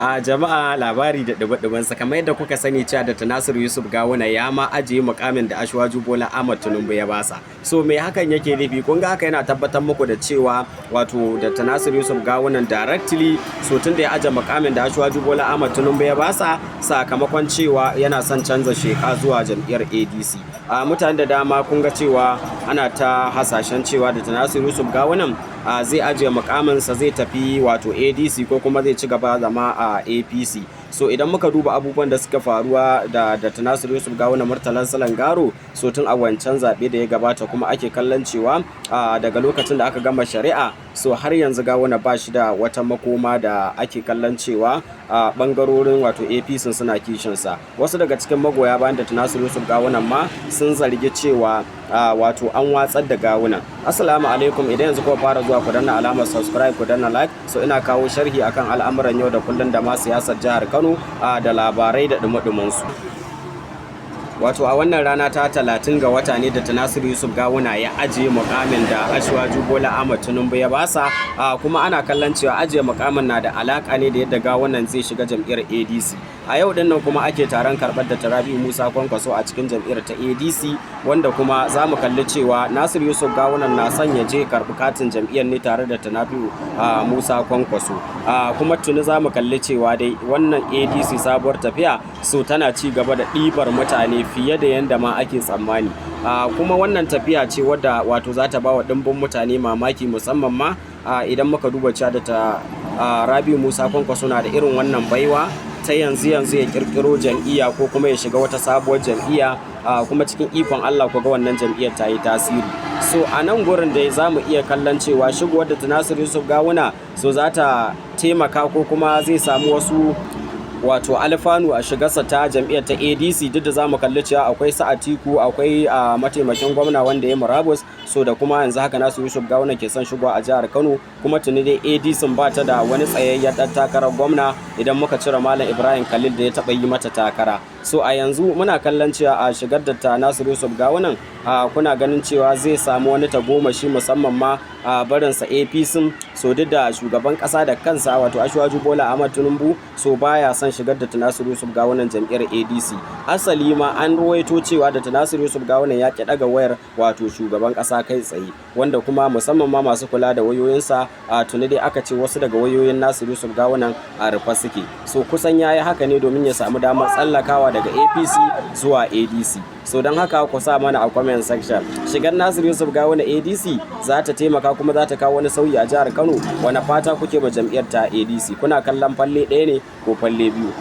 A jama'a labari da ɗume-ɗumensa kamar yadda kuka sani cewa da Nasiru Yusuf Gawuna ya ma ajiye mukamin da Ashwaju Bola Ahmad Tunubu ya basa. So me hakan yake nufi? Kun ga haka yana tabbatar muku da cewa wato da Nasiru Yusuf Gawuna directly so tun da ya aje mukamin da Ashwaju Bola Ahmad Tunubu ya basa sakamakon cewa yana son canza sheka zuwa jam'iyyar ADC. Mutane da dama kun ga cewa ana ta hasashen cewa da Nasiru Yusuf Gawuna zai ajiye mukaminsa zai tafi wato ADC ko kuma zai ci gaba zama a APC. So idan muka duba abubuwan da suka faruwa da Nasiru Yusuf Gawuna Murtalan Salangaro so tun a wancan zaɓe da ya gabata kuma ake kallon cewa daga lokacin da aka gama shari'a so har yanzu Gawuna ba shi da wata makoma da ake kallon cewa bangarorin wato APC suna kishinsa. Wasu daga cikin magoya bayan da Nasiru Yusuf Gawuna ma sun zargi cewa wato an watsar da Gawuna. Assalamu alaikum, idan yanzu kuma fara zuwa ku danna alamar subscribe ku danna like, so ina kawo sharhi akan al'amuran yau da kullun da ma siyasar jihar Kano da labarai da dumudumin su. Wato a wannan rana ta 30 ga wata ne da Nasiru Yusuf Gawuna ya ajiye mukamin da Ashwaju Bola Ahmad Tunubu ya basa, kuma ana kallon cewa ajiye mukamin na da alaka ne da yadda Gawunan zai shiga jam'iyyar ADC. A yau din nan kuma ake taron karɓar da Rabi'u Musa Kwankwaso a cikin jam'iyyar ta ADC, wanda kuma za mu kalli cewa Nasiru Yusuf Gawuna na son ya je karɓi katin jam'iyyar ne tare da Rabi'u Musa Kwankwaso. Kuma tuni za mu kalli cewa dai wannan ADC Sabuwar Tafiya so tana ci gaba da ɗibar mutane fiye da yanda ma ake tsammani. Kuma wannan tafiya ce wadda wato za ta ba wa ɗimbin mutane mamaki, musamman ma idan muka duba cewa da ta Rabi'u Musa Kwankwaso na da irin wannan baiwa ta yanzu ya kirkiro jam'iyya ko kuma ya shiga wata sabuwar jam'iyya, kuma cikin ikon Allah ku ga wannan jam'iyyar ta yi tasiri. So a nan gurin da za mu iya kallon cewa shigowar da Nasiru Yusuf Gawuna so za ta taimaka ko kuma zai samu wasu wato alfanu a shigarsa ta jam'iyyar ta ADC, duk da zamu kalli cewa akwai sa Atiku, akwai mataimakin gwamna wanda ya murabus, so da kuma yanzu haka Nasiru Yusuf Gawuna ke son shigowa a jihar Kano, kuma tuni dai ADC ba ta da wani tsayayyen dan takarar gwamna idan muka cire Malam Ibrahim Khalil da ya taba yi mata takara. So a yanzu muna kallon cewa a shigar da ta Nasiru Yusuf Gawuna kuna ganin cewa zai samu wani tagomashi musamman ma barinsa APC, so duk da shugaban kasa da kansa wato Ashwaju Bola Ahmad Tunubu so baya son shigar da Nasiru Yusuf Gawuna jam'iyyar ADC. Asali ma an ruwaito cewa da Nasiru Yusuf Gawuna ya ki daga wayar wato shugaban kasa kai tsaye, wanda kuma musamman ma masu kula da wayoyinsa tuni dai aka ce wasu daga wayoyin Nasiru Yusuf Gawuna a rufe suke. So kusan yayi haka ne domin ya samu damar tsallakawa daga APC zuwa ADC. So don haka ku sa mana a comment section, shigar Nasiru Yusuf Gawuna ADC za ta taimaka kuma za ta kawo wani sauyi a jihar Kano? Wani fata kuke ba jam'iyyar ta ADC? Kuna kallon falle ɗaya ne ko falle biyu?